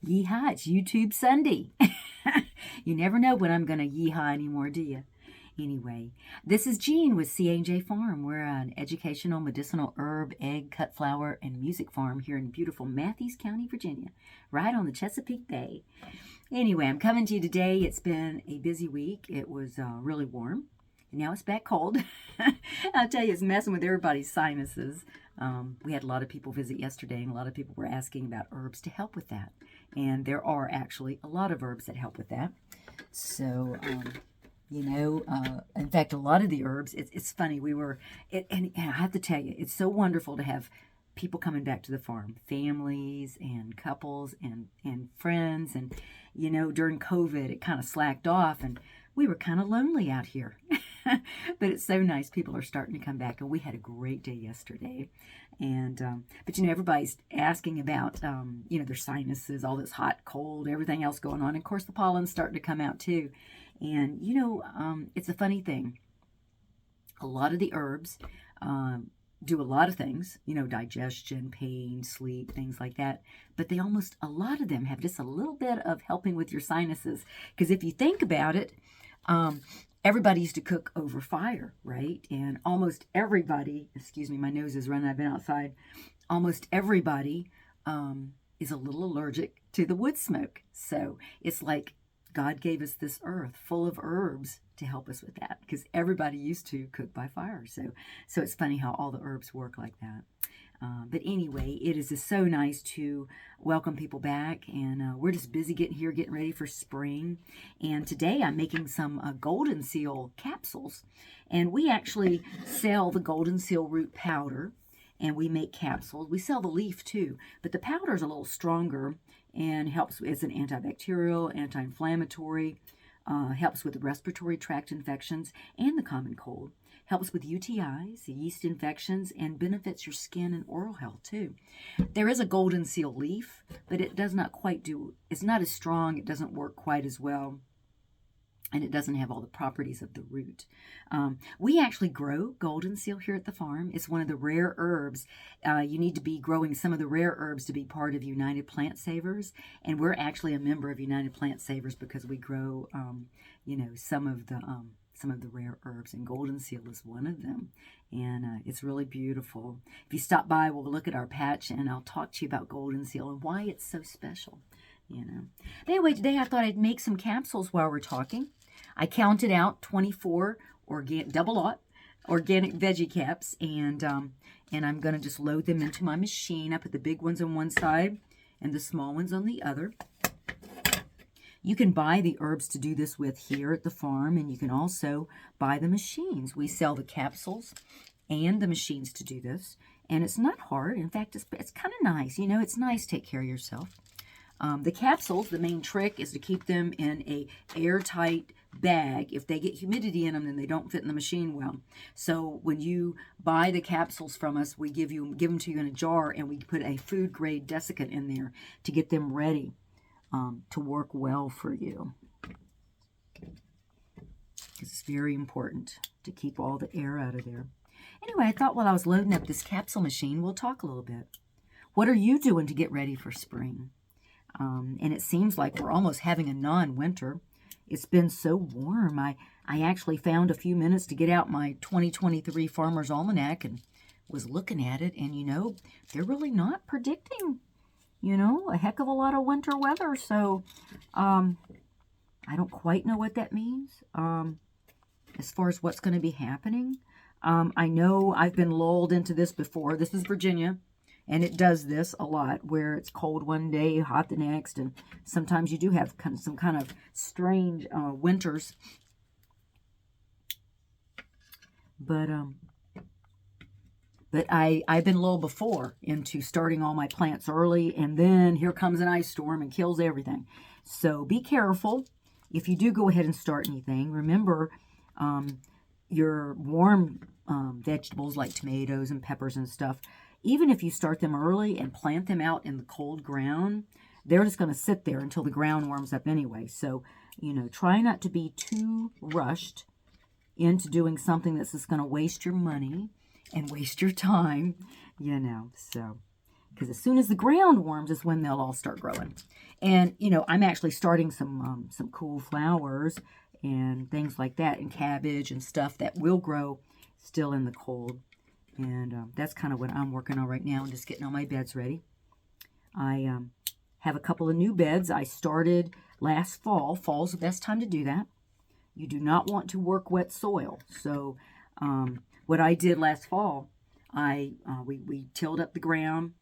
Yeehaw, it's YouTube Sunday. You never know when I'm going to yeehaw anymore, do you? Anyway, this is Jean with C&J Farm. We're an educational, medicinal herb, egg, cut flower, and music farm here in beautiful Matthews County, Virginia, right on the Chesapeake Bay. Anyway, I'm coming to you today. It's been a busy week. It was really warm. And now it's back cold. I'll tell you, it's messing with everybody's sinuses. We had a lot of people visit yesterday, and a lot of people were asking about herbs to help with that. And there are actually a lot of herbs that help with that. So, in fact, a lot of the herbs, it's funny. And I have to tell you, it's so wonderful to have people coming back to the farm, families and couples and friends. And, during COVID, it kind of slacked off, and we were kind of lonely out here. But it's so nice. People are starting to come back, and we had a great day yesterday. And but everybody's asking about their sinuses, all this hot, cold, everything else going on. And of course, the pollen's starting to come out too. And it's a funny thing. A lot of the herbs do a lot of things, digestion, pain, sleep, things like that. But a lot of them have just a little bit of helping with your sinuses. Because if you think about it, everybody used to cook over fire, right? And almost everybody, excuse me, my nose is running, I've been outside. Almost everybody is a little allergic to the wood smoke. So it's like God gave us this earth full of herbs to help us with that, because everybody used to cook by fire. So it's funny how all the herbs work like that. But anyway, it is just so nice to welcome people back, and we're just busy getting ready for spring. And today I'm making some Goldenseal capsules, and we actually sell the Goldenseal root powder, and we make capsules. We sell the leaf too, but the powder is a little stronger and helps as an antibacterial, anti-inflammatory, helps with respiratory tract infections and the common cold. Helps with UTIs, yeast infections, and benefits your skin and oral health too. There is a Goldenseal leaf, but it does not quite it's not as strong, it doesn't work quite as well, and it doesn't have all the properties of the root. We actually grow Goldenseal here at the farm. It's one of the rare herbs. You need to be growing some of the rare herbs to be part of United Plant Savers, and we're actually a member of United Plant Savers because we grow, some of the rare herbs, and Goldenseal is one of them, and it's really beautiful. If you stop by, we'll look at our patch, and I'll talk to you about Goldenseal and why it's so special, But anyway, today I thought I'd make some capsules while we're talking. I counted out 24 double-aught organic veggie caps, and I'm going to just load them into my machine. I put the big ones on one side and the small ones on the other. You can buy the herbs to do this with here at the farm, and you can also buy the machines. We sell the capsules and the machines to do this, and it's not hard. In fact, it's kind of nice. It's nice to take care of yourself. The capsules, the main trick is to keep them in a airtight bag. If they get humidity in them, then they don't fit in the machine well. So when you buy the capsules from us, we give them to you in a jar, and we put a food-grade desiccant in there to get them ready to work well for you. It's very important to keep all the air out of there. Anyway, I thought while I was loading up this capsule machine, we'll talk a little bit. What are you doing to get ready for spring? And it seems like we're almost having a non-winter. It's been so warm. I actually found a few minutes to get out my 2023 Farmer's Almanac and was looking at it, and they're really not predicting a heck of a lot of winter weather. So I don't quite know what that means as far as what's going to be happening. I know I've been lulled into this before. This is Virginia, and it does this a lot, where it's cold one day, hot the next, and sometimes you do have some kind of strange winters. But I've been lulled before into starting all my plants early, and then here comes an ice storm and kills everything. So be careful. If you do go ahead and start anything, remember your warm vegetables like tomatoes and peppers and stuff, even if you start them early and plant them out in the cold ground, they're just going to sit there until the ground warms up anyway. So, try not to be too rushed into doing something that's just going to waste your money and waste your time, So because as soon as the ground warms is when they'll all start growing. And, you know, I'm actually starting some cool flowers and things like that, and cabbage and stuff that will grow still in the cold. And that's kind of what I'm working on right now, and just getting all my beds ready. I have a couple of new beds I started last fall. Fall's the best time to do that. You do not want to work wet soil. So what I did last fall, we tilled up the ground,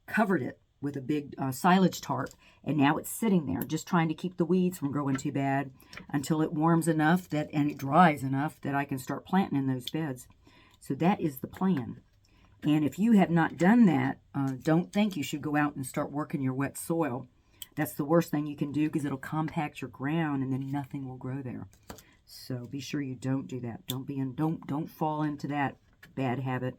covered it with a big silage tarp, and now it's sitting there just trying to keep the weeds from growing too bad until it warms enough that and it dries enough that I can start planting in those beds. So that is the plan. And if you have not done that, don't think you should go out and start working your wet soil. That's the worst thing you can do, because it'll compact your ground and then nothing will grow there. So be sure you don't do that. Don't fall into that bad habit.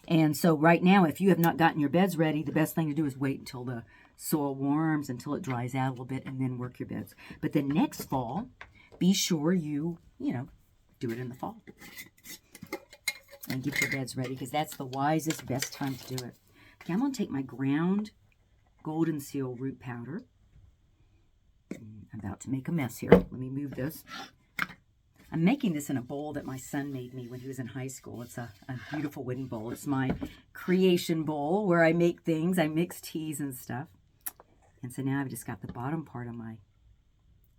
And so right now, if you have not gotten your beds ready, the best thing to do is wait until the soil warms, until it dries out a little bit, and then work your beds. But then next fall, be sure you do it in the fall. And get your beds ready, because that's the wisest, best time to do it. Okay, I'm going to take my ground Goldenseal root powder. I'm about to make a mess here. Let me move this. I'm making this in a bowl that my son made me when he was in high school. It's a beautiful wooden bowl. It's my creation bowl where I make things. I mix teas and stuff. And so now I've just got the bottom part of my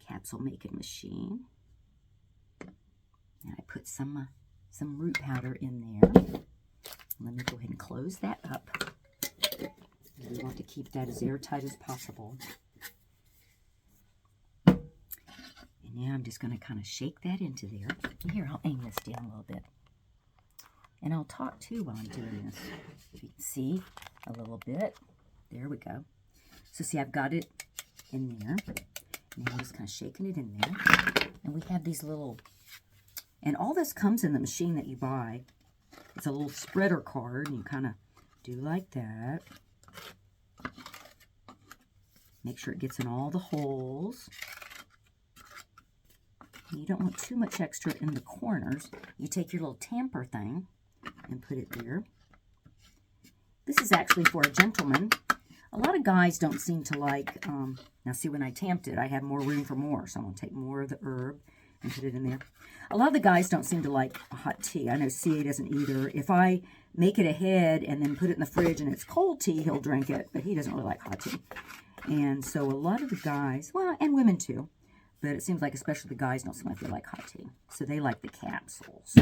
capsule making machine. And I put some root powder in there. Let me go ahead and close that up. We want to keep that as airtight as possible. And now I'm just going to kind of shake that into there. Here, I'll aim this down a little bit. And I'll talk too while I'm doing this. If you can see a little bit. There we go. So see, I've got it in there. And I'm just kind of shaking it in there. And we have these little... And all this comes in the machine that you buy. It's a little spreader card, and you kind of do like that. Make sure it gets in all the holes. You don't want too much extra in the corners. You take your little tamper thing and put it there. This is actually for a gentleman. A lot of guys don't seem to like, now see, when I tamped it, I had more room for more, so I'm going to take more of the herb and put it in there. A lot of the guys don't seem to like hot tea. I know CA doesn't either. If I make it ahead and then put it in the fridge and it's cold tea, he'll drink it, but he doesn't really like hot tea. And so a lot of the guys, well, and women too, but it seems like especially the guys don't seem like they like hot tea. So they like the capsules.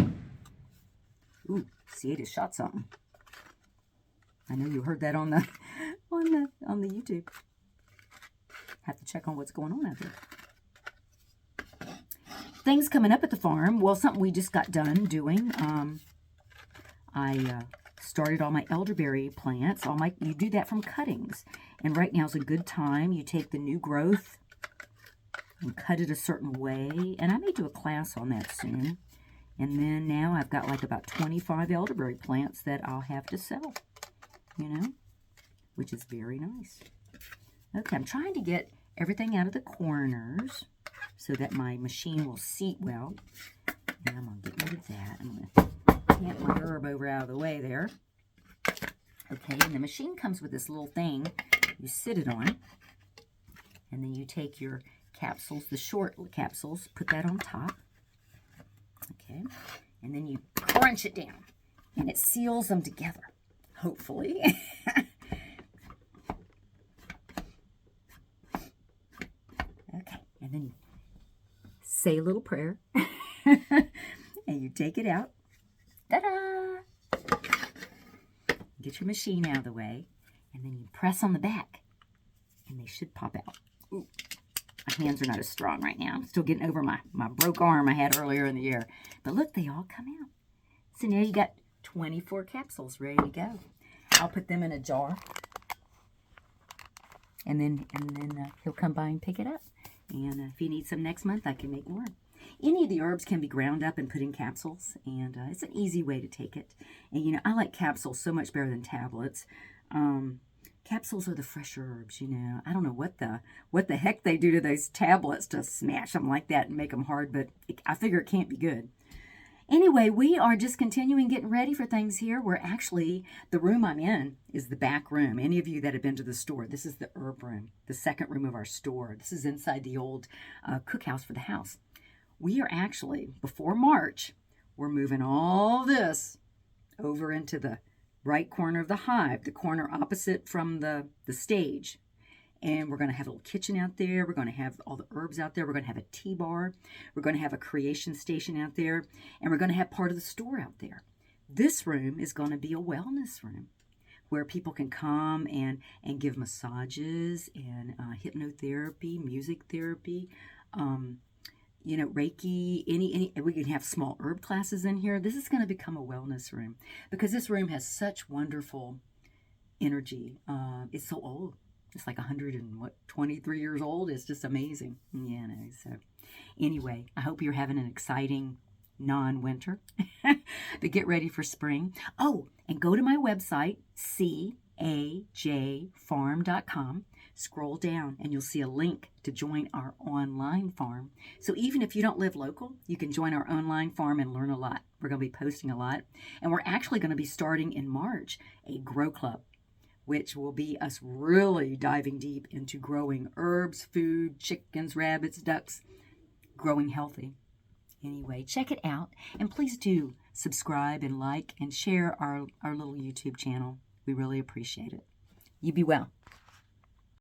Ooh, CA just shot something. I know you heard that on the YouTube. Have to check on what's going on out there. Things coming up at the farm. Well, something we just got done doing. I started all my elderberry plants. You do that from cuttings. And right now is a good time. You take the new growth and cut it a certain way. And I may do a class on that soon. And then now I've got like about 25 elderberry plants that I'll have to sell. Which is very nice. Okay, I'm trying to get everything out of the corners so that my machine will seat well. And I'm going to get rid of that. I'm going to tamp my herb over out of the way there. Okay, and the machine comes with this little thing. You sit it on. And then you take your capsules, the short capsules, put that on top. Okay, and then you crunch it down. And it seals them together, hopefully. Okay, and then you say a little prayer, and you take it out. Ta-da! Get your machine out of the way, and then you press on the back, and they should pop out. Ooh, my hands are not as strong right now. I'm still getting over my broke arm I had earlier in the year. But look, they all come out. So now you got 24 capsules ready to go. I'll put them in a jar, and then he'll come by and pick it up. And if he needs some next month, I can make more. Any of the herbs can be ground up and put in capsules, and it's an easy way to take it. And I like capsules so much better than tablets. Capsules are the fresh herbs. I don't know what the heck they do to those tablets to smash them like that and make them hard, but I figure it can't be good. Anyway, we are just continuing getting ready for things here. We're actually, the room I'm in is the back room. Any of you that have been to the store, this is the herb room, the second room of our store. This is inside the old cookhouse for the house. We are actually, before March, we're moving all this over into the right corner of the hive, the corner opposite from the stage. And we're going to have a little kitchen out there. We're going to have all the herbs out there. We're going to have a tea bar. We're going to have a creation station out there. And we're going to have part of the store out there. This room is going to be a wellness room where people can come and give massages and hypnotherapy, music therapy, Reiki, any we can have small herb classes in here. This is going to become a wellness room because this room has such wonderful energy. It's so old. It's like 23 years old. It's just amazing. So anyway, I hope you're having an exciting non-winter. But get ready for spring. Oh, and go to my website, cajfarm.com. Scroll down and you'll see a link to join our online farm. So even if you don't live local, you can join our online farm and learn a lot. We're going to be posting a lot. And we're actually going to be starting in March a grow club, which will be us really diving deep into growing herbs, food, chickens, rabbits, ducks, growing healthy. Anyway, check it out. And please do subscribe and like and share our little YouTube channel. We really appreciate it. You be well.